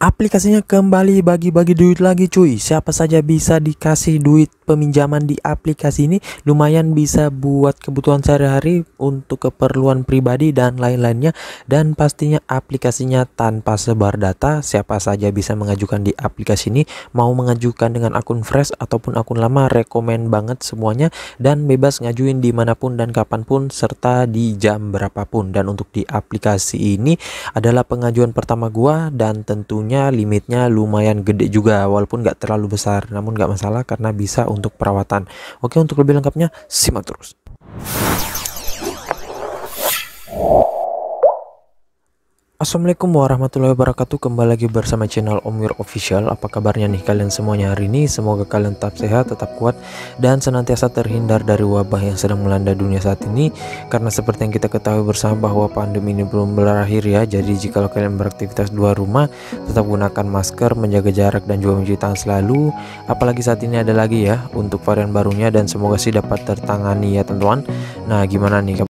Aplikasinya kembali bagi-bagi duit lagi cuy. Siapa saja bisa dikasih duit peminjaman di aplikasi ini. Lumayan bisa buat kebutuhan sehari-hari, untuk keperluan pribadi dan lain-lainnya. Dan pastinya aplikasinya tanpa sebar data. Siapa saja bisa mengajukan di aplikasi ini. Mau mengajukan dengan akun fresh ataupun akun lama, rekomen banget semuanya. Dan bebas ngajuin dimanapun dan kapanpun, serta di jam berapapun. Dan untuk di aplikasi ini adalah pengajuan pertama gua, dan tentunya limitnya lumayan gede juga, walaupun nggak terlalu besar, namun nggak masalah karena bisa untuk perawatan. Oke, untuk lebih lengkapnya simak terus. Assalamualaikum warahmatullahi wabarakatuh. Kembali lagi bersama channel Om Wir Official. Apa kabarnya nih kalian semuanya hari ini? Semoga kalian tetap sehat, tetap kuat, dan senantiasa terhindar dari wabah yang sedang melanda dunia saat ini. Karena seperti yang kita ketahui bersama bahwa pandemi ini belum berakhir ya. Jadi jika kalian beraktivitas di luar rumah, tetap gunakan masker, menjaga jarak, dan juga mencuci tangan selalu. Apalagi saat ini ada lagi ya untuk varian barunya, dan semoga sih dapat tertangani ya teman-teman. Nah, gimana nih?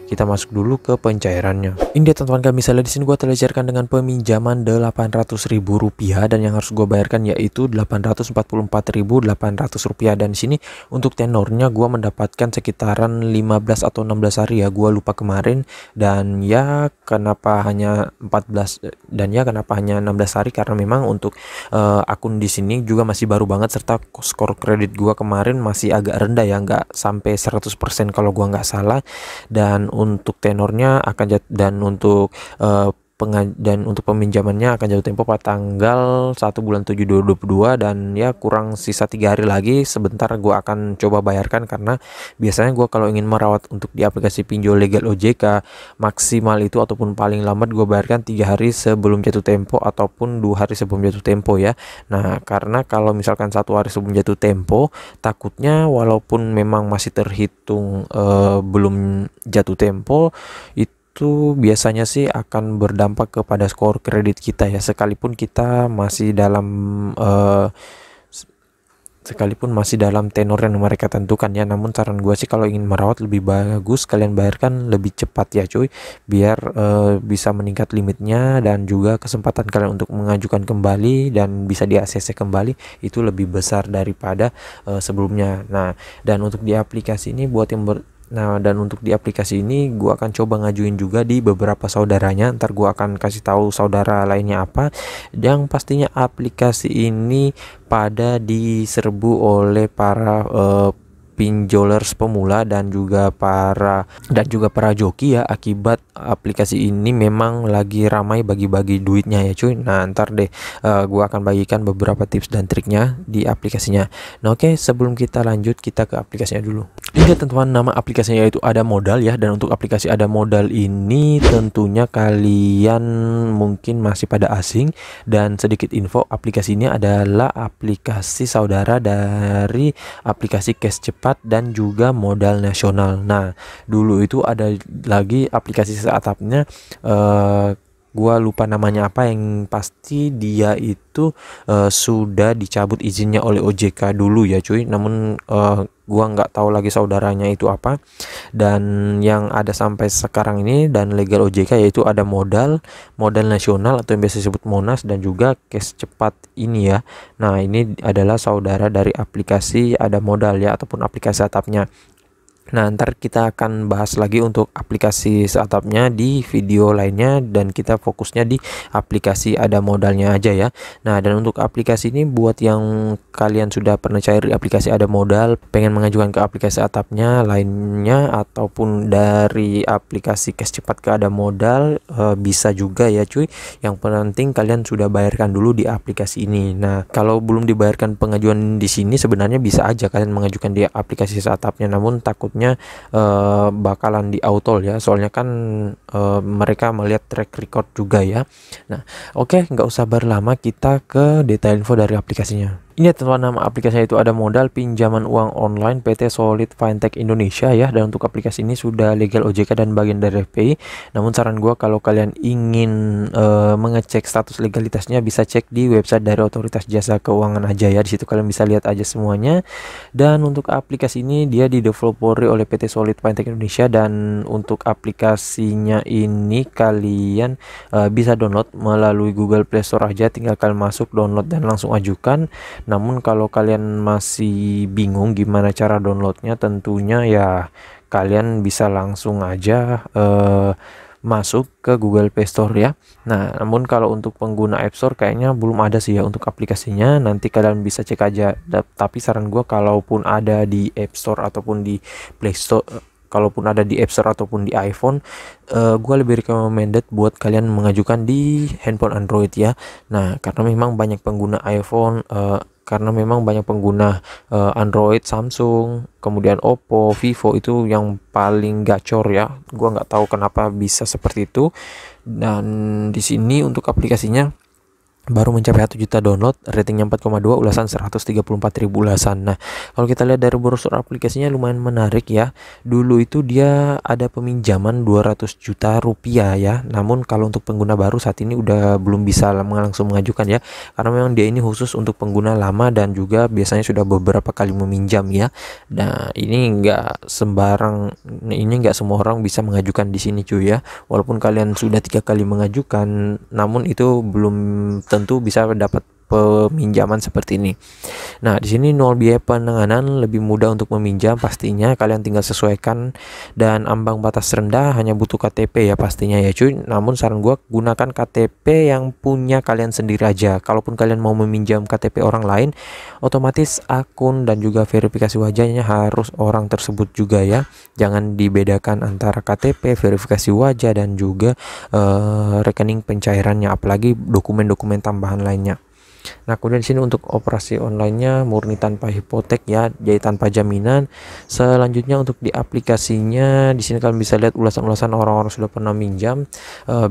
Kita masuk dulu ke pencairannya. Ini dia teman-teman, kami misalnya di sini gua telejarkan dengan peminjaman Rp800.000, dan yang harus gua bayarkan yaitu Rp844.800, dan di sini untuk tenornya gua mendapatkan sekitaran 15 atau 16 hari ya, gua lupa kemarin. Dan ya kenapa hanya 16 hari, karena memang untuk akun di sini juga masih baru banget, serta skor kredit gua kemarin masih agak rendah ya, nggak sampai 100% kalau gua nggak salah. Dan untuk tenornya akan dan untuk peminjamannya akan jatuh tempo pada tanggal 1 bulan 7 2022, dan ya kurang sisa 3 hari lagi. Sebentar gua akan coba bayarkan, karena biasanya gua kalau ingin merawat untuk di aplikasi pinjol legal OJK, maksimal itu ataupun paling lambat gua bayarkan 3 hari sebelum jatuh tempo ataupun 2 hari sebelum jatuh tempo ya. Nah, karena kalau misalkan 1 hari sebelum jatuh tempo, takutnya walaupun memang masih terhitung belum jatuh tempo, itu biasanya sih akan berdampak kepada skor kredit kita ya, sekalipun kita masih dalam tenor yang mereka tentukan ya. Namun saran gue sih, kalau ingin merawat lebih bagus kalian bayarkan lebih cepat ya cuy, biar bisa meningkat limitnya, dan juga kesempatan kalian untuk mengajukan kembali dan bisa di ACC kembali itu lebih besar daripada sebelumnya. Nah, dan untuk di aplikasi ini gua akan coba ngajuin juga di beberapa saudaranya. Ntar gua akan kasih tahu saudara lainnya apa. Yang pastinya aplikasi ini pada diserbu oleh para pinjolers pemula dan juga para joki ya, akibat aplikasi ini memang lagi ramai bagi-bagi duitnya ya cuy. Nah ntar deh gua akan bagikan beberapa tips dan triknya di aplikasinya. Nah oke, sebelum kita lanjut, kita ke aplikasinya dulu. Ini teman-teman, nama aplikasinya itu Ada Modal ya. Dan untuk aplikasi Ada Modal ini tentunya kalian mungkin masih pada asing, dan sedikit info, aplikasi ini adalah aplikasi saudara dari aplikasi Cash Cepat dan juga Modal Nasional. Nah dulu itu ada lagi aplikasi startupnya, gua lupa namanya apa, yang pasti dia itu sudah dicabut izinnya oleh OJK dulu ya cuy. Namun gua nggak tahu lagi saudaranya itu apa. Dan yang ada sampai sekarang ini dan legal OJK yaitu Ada Modal, Modal Nasional atau yang biasa disebut Monas, dan juga Cash Cepat ini ya. Nah ini adalah saudara dari aplikasi Ada Modal ya, ataupun aplikasi startupnya. Nah ntar kita akan bahas lagi untuk aplikasi startupnya di video lainnya, dan kita fokusnya di aplikasi Ada Modalnya aja ya. Nah dan untuk aplikasi ini, buat yang kalian sudah pernah cair di aplikasi Ada Modal, pengen mengajukan ke aplikasi startupnya lainnya, ataupun dari aplikasi Cash Cepat ke Ada Modal, bisa juga ya cuy. Yang penting kalian sudah bayarkan dulu di aplikasi ini. Nah kalau belum dibayarkan pengajuan di sini, sebenarnya bisa aja kalian mengajukan di aplikasi startupnya, namun takut bakalan di auto ya, soalnya kan mereka melihat track record juga ya. Nah oke, nggak usah berlama, kita ke detail info dari aplikasinya. Ini teman-teman, nama aplikasinya itu Ada Modal, pinjaman uang online PT Solid Fintech Indonesia ya. Dan untuk aplikasi ini sudah legal OJK dan bagian dari FPI. Namun saran gua, kalau kalian ingin mengecek status legalitasnya, bisa cek di website dari Otoritas Jasa Keuangan aja ya. Di situ kalian bisa lihat aja semuanya. Dan untuk aplikasi ini dia dideveloperi oleh PT Solid Fintech Indonesia, dan untuk aplikasinya ini kalian bisa download melalui Google Play Store aja, tinggal kalian masuk, download dan langsung ajukan. Namun kalau kalian masih bingung gimana cara downloadnya, tentunya ya kalian bisa langsung aja masuk ke Google Play Store ya. Nah namun kalau untuk pengguna App Store kayaknya belum ada sih ya untuk aplikasinya, nanti kalian bisa cek aja. Tapi saran gue, kalaupun ada di App Store ataupun di Play Store, kalaupun ada di App Store ataupun di iPhone, gue lebih recommended buat kalian mengajukan di handphone Android ya. Nah karena memang banyak pengguna iPhone, Android, Samsung, kemudian Oppo, Vivo itu yang paling gacor ya. Gua nggak tahu kenapa bisa seperti itu. Dan di sini untuk aplikasinya baru mencapai 1 juta download, ratingnya 4,2, ulasan 134.000 ulasan. Nah kalau kita lihat dari brosur aplikasinya lumayan menarik ya. Dulu itu dia ada peminjaman 200 juta rupiah ya, namun kalau untuk pengguna baru saat ini udah belum bisa langsung mengajukan ya, karena memang dia ini khusus untuk pengguna lama dan juga biasanya sudah beberapa kali meminjam ya. Nah ini nggak semua orang bisa mengajukan di sini cuy ya. Walaupun kalian sudah 3 kali mengajukan, namun itu belum tentu bisa dapat peminjaman seperti ini. Nah di sini nol biaya penanganan, lebih mudah untuk meminjam pastinya, kalian tinggal sesuaikan, dan ambang batas rendah hanya butuh KTP ya pastinya ya cuy. Namun saran gua, gunakan KTP yang punya kalian sendiri aja. Kalaupun kalian mau meminjam KTP orang lain, otomatis akun dan juga verifikasi wajahnya harus orang tersebut juga ya. Jangan dibedakan antara KTP, verifikasi wajah, dan juga rekening pencairannya, apalagi dokumen-dokumen tambahan lainnya. Nah kemudian di sini untuk operasi online-nya murni tanpa hipotek ya, jadi tanpa jaminan. Selanjutnya untuk di aplikasinya, di sini kalian bisa lihat ulasan-ulasan orang-orang sudah pernah minjam.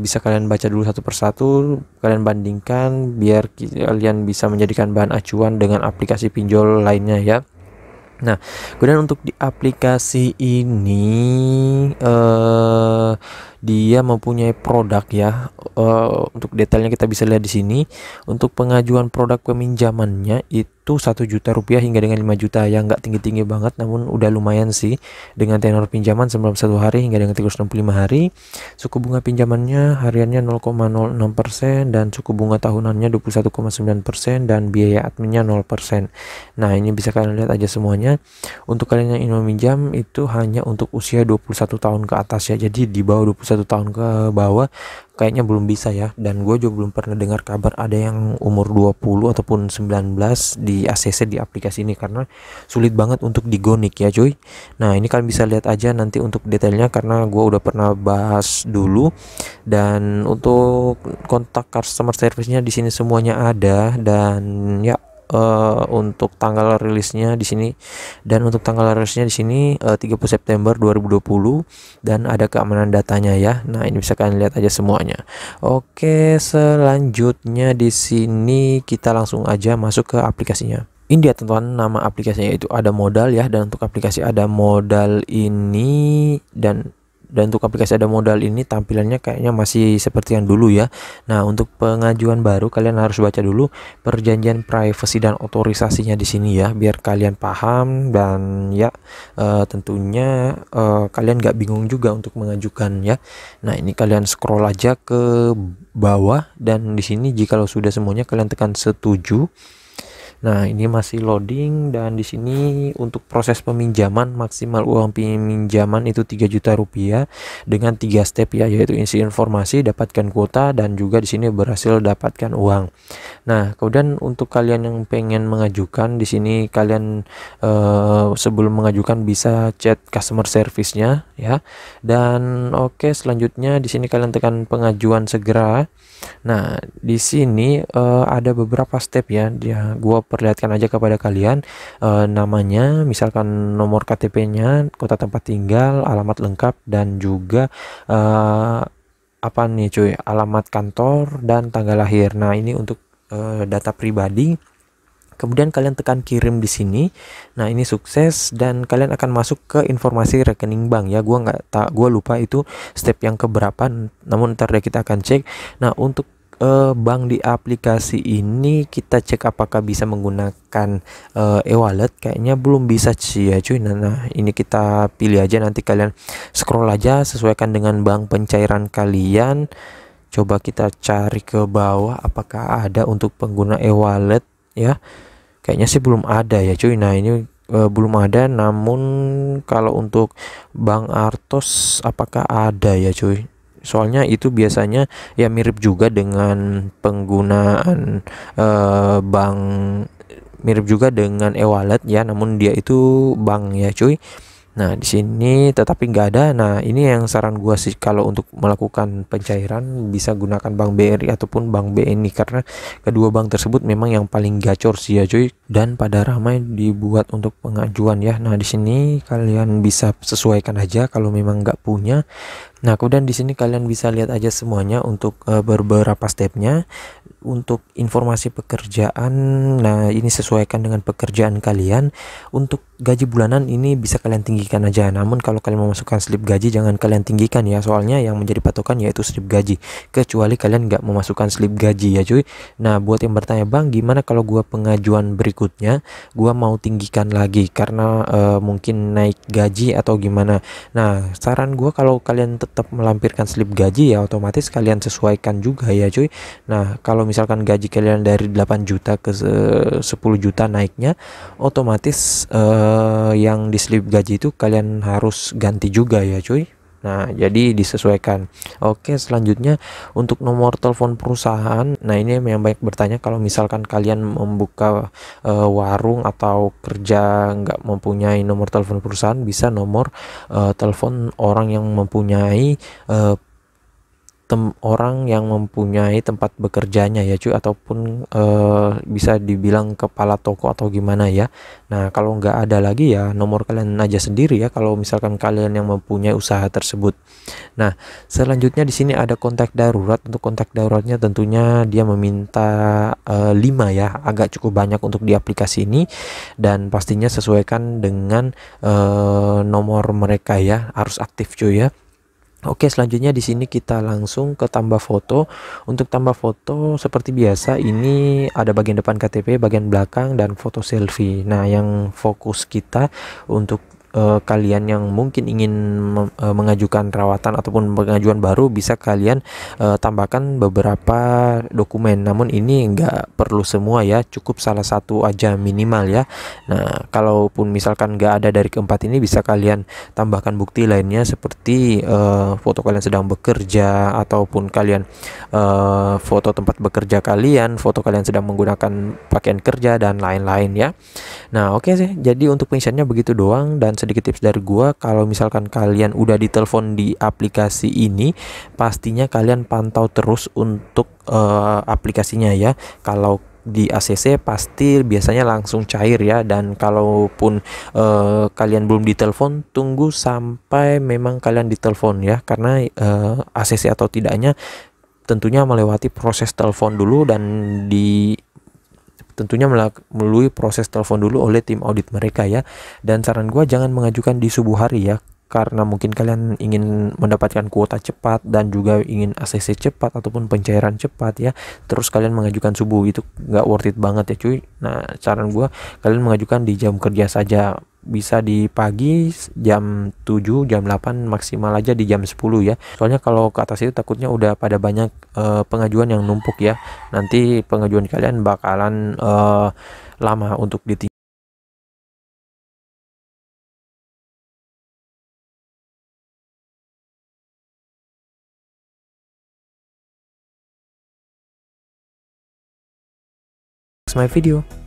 Bisa kalian baca dulu satu persatu, kalian bandingkan biar kalian bisa menjadikan bahan acuan dengan aplikasi pinjol lainnya ya. Nah kemudian untuk di aplikasi ini dia mempunyai produk ya. Untuk detailnya kita bisa lihat di sini. Untuk pengajuan produk peminjamannya itu 1 juta rupiah hingga dengan 5 juta ya, nggak tinggi-tinggi banget, namun udah lumayan sih, dengan tenor pinjaman 91 hari hingga dengan 365 hari. Suku bunga pinjamannya hariannya 0,06% dan suku bunga tahunannya 21,9% dan biaya adminnya 0%. Nah ini bisa kalian lihat aja semuanya. Untuk kalian yang ingin meminjam itu hanya untuk usia 21 tahun ke atas ya, jadi di bawah 21 21 tahun ke bawah kayaknya belum bisa ya, dan gue juga belum pernah dengar kabar ada yang umur 20 ataupun 19 di ACC di aplikasi ini, karena sulit banget untuk digonik ya cuy. Nah ini kalian bisa lihat aja nanti untuk detailnya, karena gue udah pernah bahas dulu. Dan untuk kontak customer service-nya di sini semuanya ada, dan ya untuk tanggal rilisnya di sini, dan untuk tanggal rilisnya di sini 30 September 2020, dan ada keamanan datanya ya. Nah ini bisa kalian lihat aja semuanya. Oke, selanjutnya di sini kita langsung aja masuk ke aplikasinya. Ini dia teman-teman, nama aplikasinya itu ada modal ya, dan untuk aplikasi ada modal ini, dan untuk aplikasi ada modal ini tampilannya kayaknya masih seperti yang dulu ya. Nah untuk pengajuan baru kalian harus baca dulu perjanjian privasi dan otorisasinya di sini ya, biar kalian paham, dan ya tentunya kalian nggak bingung juga untuk mengajukan ya. Nah ini kalian scroll aja ke bawah, dan di sini jikalau sudah semuanya kalian tekan setuju. Nah ini masih loading, dan di sini untuk proses peminjaman maksimal uang peminjaman itu 3 juta rupiah dengan 3 step ya, yaitu isi informasi, dapatkan kuota, dan juga di sini berhasil dapatkan uang. Nah kemudian untuk kalian yang pengen mengajukan di sini, kalian sebelum mengajukan bisa chat customer service-nya ya. Dan oke, selanjutnya di sini kalian tekan pengajuan segera. Nah di sini ada beberapa step ya, gua perlihatkan aja kepada kalian. Namanya misalkan nomor KTP-nya, kota tempat tinggal, alamat lengkap, dan juga apa nih cuy, alamat kantor dan tanggal lahir. Nah ini untuk data pribadi. Kemudian kalian tekan kirim di sini. Nah ini sukses, dan kalian akan masuk ke informasi rekening bank ya. Gua lupa itu step yang keberapa, namun ntar deh kita akan cek. Nah untuk bank di aplikasi ini kita cek apakah bisa menggunakan e-wallet. Kayaknya belum bisa sih ya cuy. Nah ini kita pilih aja, nanti kalian scroll aja sesuaikan dengan bank pencairan kalian. Coba kita cari ke bawah apakah ada untuk pengguna e-wallet ya. Kayaknya sih belum ada ya cuy. Nah ini belum ada, namun kalau untuk Bank Artos apakah ada ya cuy? Soalnya itu biasanya ya mirip juga dengan penggunaan bank, mirip juga dengan e-wallet ya, namun dia itu bank ya cuy. Nah di sini tetapi nggak ada. Nah ini yang saran gua sih, kalau untuk melakukan pencairan bisa gunakan Bank BRI ataupun Bank BNI, karena kedua bank tersebut memang yang paling gacor sih ya cuy, dan pada ramai dibuat untuk pengajuan ya. Nah di sini kalian bisa sesuaikan aja kalau memang nggak punya. Nah kemudian di sini kalian bisa lihat aja semuanya untuk beberapa stepnya. Untuk informasi pekerjaan, nah ini sesuaikan dengan pekerjaan kalian. Untuk gaji bulanan ini bisa kalian tinggikan aja, namun kalau kalian memasukkan slip gaji jangan kalian tinggikan ya, soalnya yang menjadi patokan yaitu slip gaji, kecuali kalian nggak memasukkan slip gaji ya cuy. Nah buat yang bertanya, bang gimana kalau gua pengajuan berikutnya gua mau tinggikan lagi karena mungkin naik gaji atau gimana. Nah saran gua, kalau kalian tetap melampirkan slip gaji ya otomatis kalian sesuaikan juga ya cuy. Nah kalau misalkan gaji kalian dari 8 juta ke 10 juta naiknya, otomatis yang di slip gaji itu kalian harus ganti juga ya cuy. Nah jadi disesuaikan. Oke, selanjutnya untuk nomor telepon perusahaan. Nah ini yang banyak bertanya, kalau misalkan kalian membuka warung atau kerja nggak mempunyai nomor telepon perusahaan, bisa nomor telepon orang yang mempunyai orang yang mempunyai tempat bekerjanya ya cuy, ataupun bisa dibilang kepala toko atau gimana ya. Nah kalau nggak ada lagi ya nomor kalian aja sendiri ya, kalau misalkan kalian yang mempunyai usaha tersebut. Nah selanjutnya di sini ada kontak darurat. Untuk kontak daruratnya tentunya dia meminta 5 ya, agak cukup banyak untuk di aplikasi ini, dan pastinya sesuaikan dengan nomor mereka ya, harus aktif cuy ya. Oke, selanjutnya di sini kita langsung ke tambah foto. Untuk tambah foto seperti biasa, ini ada bagian depan KTP, bagian belakang, dan foto selfie. Nah, yang fokus kita untuk kalian yang mungkin ingin mengajukan rawatan ataupun pengajuan baru, bisa kalian tambahkan beberapa dokumen. Namun ini nggak perlu semua ya, cukup salah satu aja minimal ya. Nah, kalaupun misalkan nggak ada dari keempat ini, bisa kalian tambahkan bukti lainnya seperti foto kalian sedang bekerja, ataupun kalian foto tempat bekerja kalian, foto kalian sedang menggunakan pakaian kerja, dan lain-lain ya. Nah, oke sih. Jadi untuk pengisiannya begitu doang, dan sedikit tips dari gua, kalau misalkan kalian udah ditelepon di aplikasi ini, pastinya kalian pantau terus untuk aplikasinya ya. Kalau di ACC pasti biasanya langsung cair ya, dan kalaupun kalian belum ditelepon, tunggu sampai memang kalian ditelepon ya, karena ACC atau tidaknya tentunya melewati proses telepon dulu, dan tentunya melalui proses telepon dulu oleh tim audit mereka ya. Dan saran gue, jangan mengajukan di subuh hari ya, karena mungkin kalian ingin mendapatkan kuota cepat dan juga ingin ACC cepat ataupun pencairan cepat ya, terus kalian mengajukan subuh, itu nggak worth it banget ya cuy. Nah, saran gue, kalian mengajukan di jam kerja saja, bisa di pagi jam 7, jam 8, maksimal aja di jam 10 ya. Soalnya kalau ke atas itu takutnya udah pada banyak pengajuan yang numpuk ya. Nanti pengajuan kalian bakalan lama untuk ditinggal. My video.